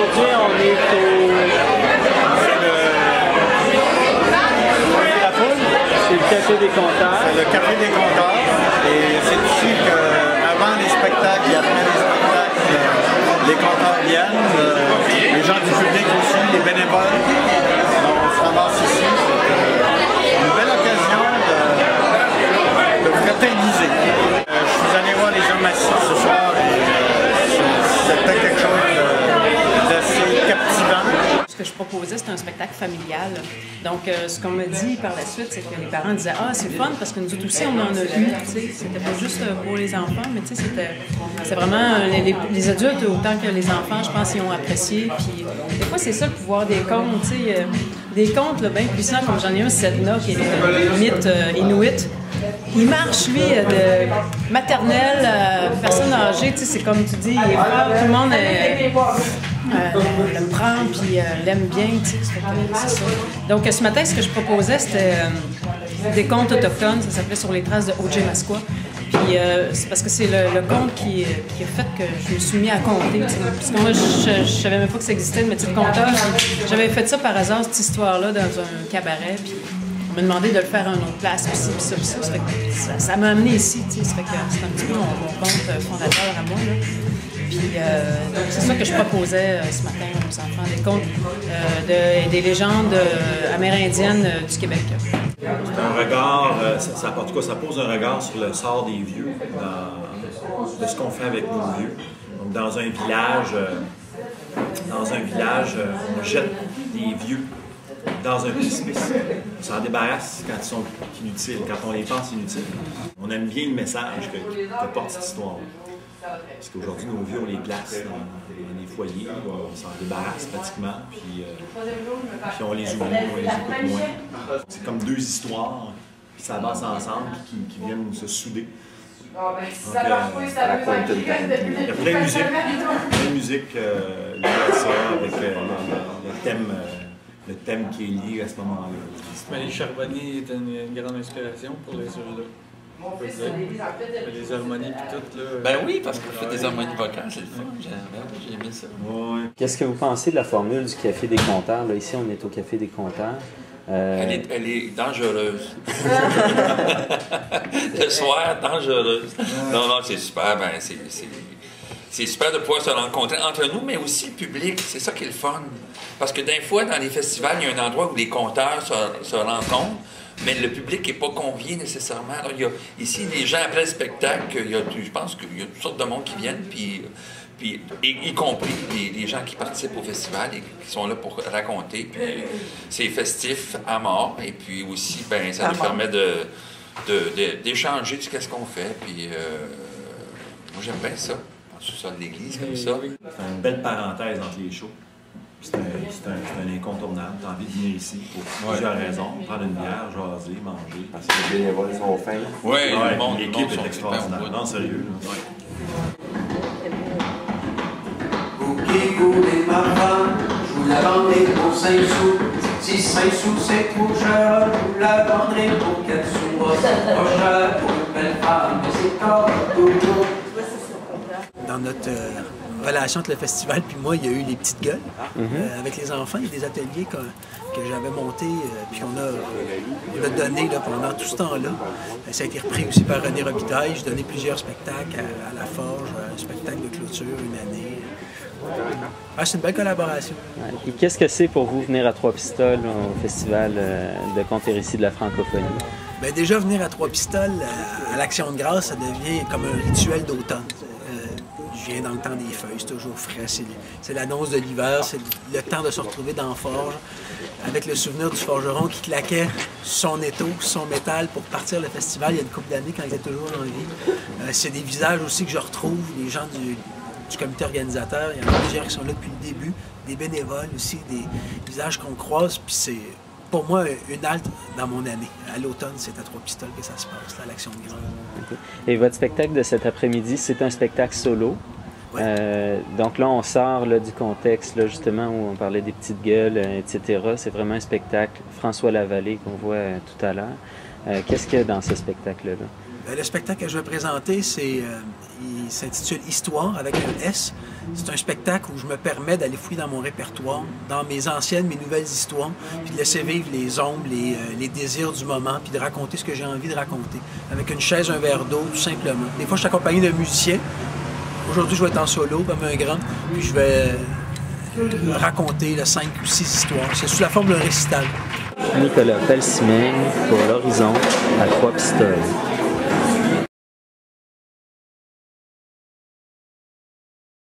Aujourd'hui, on est c'est le Café des Compteurs. C'est le Café des Compteurs. Et c'est ici qu'avant les spectacles et après les spectacles, les compteurs viennent, les gens du public aussi, les bénévoles. Donc, on se ramasse ici. C'est une belle occasion de fraterniser. Je suis allé voir les hommes assis ce soir et c'était quelque chose d'assez captivant. Ce que je proposais, c'était un spectacle familial. Donc, ce qu'on m'a dit par la suite, c'est que les parents disaient « Ah, c'est fun, parce que nous autres aussi, on en a eu. » C'était pas juste pour les enfants, mais c'était vraiment les adultes autant que les enfants, je pense, ils ont apprécié. Puis, des fois, c'est ça le pouvoir des contes, tu sais. Des contes là, bien puissants, comme j'en ai un, Sedna, qui est le mythe inuit. Il marche, lui, de maternelle à personne âgée, tu sais, c'est comme tu dis, il est fort, tout le monde le prend, puis l'aime bien, tu sais, c'est ça. Donc, ce matin, ce que je proposais, c'était des contes autochtones, ça s'appelait Sur les traces de Ojemaskwa. Puis c'est parce que c'est le conte qui a fait que je me suis mis à compter. Parce que moi, je savais même pas que ça existait, le métier de conteur. J'avais fait ça par hasard, cette histoire-là, dans un cabaret. Puis on m'a demandé de le faire à une autre place, puis ça, puis ça. Ça m'a amené ici, tu sais. Ça fait que c'est un petit peu mon compte fondateur à moi, là. Puis donc c'est ça que je proposais ce matin aux enfants, des contes, des légendes amérindiennes du Québec. C'est un regard, en tout cas, ça pose un regard sur le sort des vieux, de ce qu'on fait avec nos vieux. Donc, dans un village, on jette des vieux dans un précipice. On s'en débarrasse quand ils sont inutiles, quand on les pense inutiles. On aime bien le message que porte cette histoire. Parce qu'aujourd'hui, nos vieux, on les place dans des foyers, on s'en débarrasse pratiquement, puis on les oublie, on les écoute moins. C'est comme deux histoires qui s'avancent ensemble, qui viennent se souder. Donc, ça raconte une tête. Il y a plein de musique liée à ça, avec le thème qui est lié à ce moment-là. Mais les Charbonniers étaient une grande inspiration pour les œuvres-là. Les harmonies et tout, là. Ben oui, parce qu'on fait des harmonies vocales, c'est le fun. J'ai aimé ça. Ouais. Qu'est-ce que vous pensez de la formule du Café des Compteurs? Là, ici, on est au Café des Compteurs. Elle est dangereuse. Le soir, dangereuse. Non, c'est super. Ben, c'est super de pouvoir se rencontrer entre nous, mais aussi le public. C'est ça qui est le fun. Parce que des fois, dans les festivals, il y a un endroit où les compteurs se rencontrent, mais le public n'est pas convié nécessairement. Alors, ici, les gens, après le spectacle, je pense qu'il y a toutes sortes de monde qui viennent, puis y compris les gens qui participent au festival et qui sont là pour raconter. Puis c'est festif à mort. Et puis aussi, ben, ça nous permet d'échanger sur ce qu'on fait. Puis moi, j'aime bien ça. En sous-sol de l'église, comme ça. C'est une belle parenthèse entre les shows. C'est un incontournable. Tu as envie de venir ici pour plusieurs raisons. Prendre une bière, jaser, manger. Parce que les bénévoles sont fins. Oui, l'équipe est extraordinaire. Non, sérieux. Écoutez ma femme, je vous la vendrai pour 5 sous. Si 5 sous c'est trop cher, je vous la vendrai pour 4 sous. C'est pas cher pour une belle femme, mais c'est pas toujours. Dans notre relation entre le festival puis moi, il y a eu les petites gueules. Avec les enfants, il y a des ateliers que j'avais montés puis on a donné là, pendant tout ce temps-là. Ça a été repris aussi par René Robitaille. J'ai donné plusieurs spectacles à la Forge, un spectacle de clôture une année. C'est une belle collaboration. Et qu'est-ce que c'est pour vous venir à Trois-Pistoles au Festival de contes et récits de la francophonie? Bien, déjà, venir à Trois-Pistoles, à l'Action de grâce, ça devient comme un rituel d'automne. Je viens dans le temps des feuilles, c'est toujours frais. C'est l'annonce de l'hiver, c'est le temps de se retrouver dans la forge, avec le souvenir du forgeron qui claquait son étau, son métal pour partir le festival il y a une couple d'années quand il était toujours en vie. C'est des visages aussi que je retrouve, les gens du comité organisateur. Il y en a plusieurs qui sont là depuis le début, des bénévoles aussi, des visages qu'on croise, puis c'est pour moi une halte dans mon année. À l'automne, c'est à Trois-Pistoles que ça se passe, là, à l'Action de grâce. Okay. Et votre spectacle de cet après-midi, c'est un spectacle solo. Ouais. Donc là, on sort là, du contexte, là, justement, où on parlait des petites gueules, etc. C'est vraiment un spectacle François Lavallée qu'on voit tout à l'heure. Qu'est-ce qu'il y a dans ce spectacle-là? Le spectacle que je vais présenter, il s'intitule Histoire avec un S. C'est un spectacle où je me permets d'aller fouiller dans mon répertoire, dans mes anciennes, mes nouvelles histoires, puis de laisser vivre les ombres, les désirs du moment, puis de raconter ce que j'ai envie de raconter. Avec une chaise, un verre d'eau, tout simplement. Des fois, je suis accompagné d'un musicien. Aujourd'hui, je vais être en solo, comme un grand, puis je vais raconter 5 ou 6 histoires. C'est sous la forme d'un récital. Nicolas Pelsimègne pour l'Horizon à Trois-Pistoles.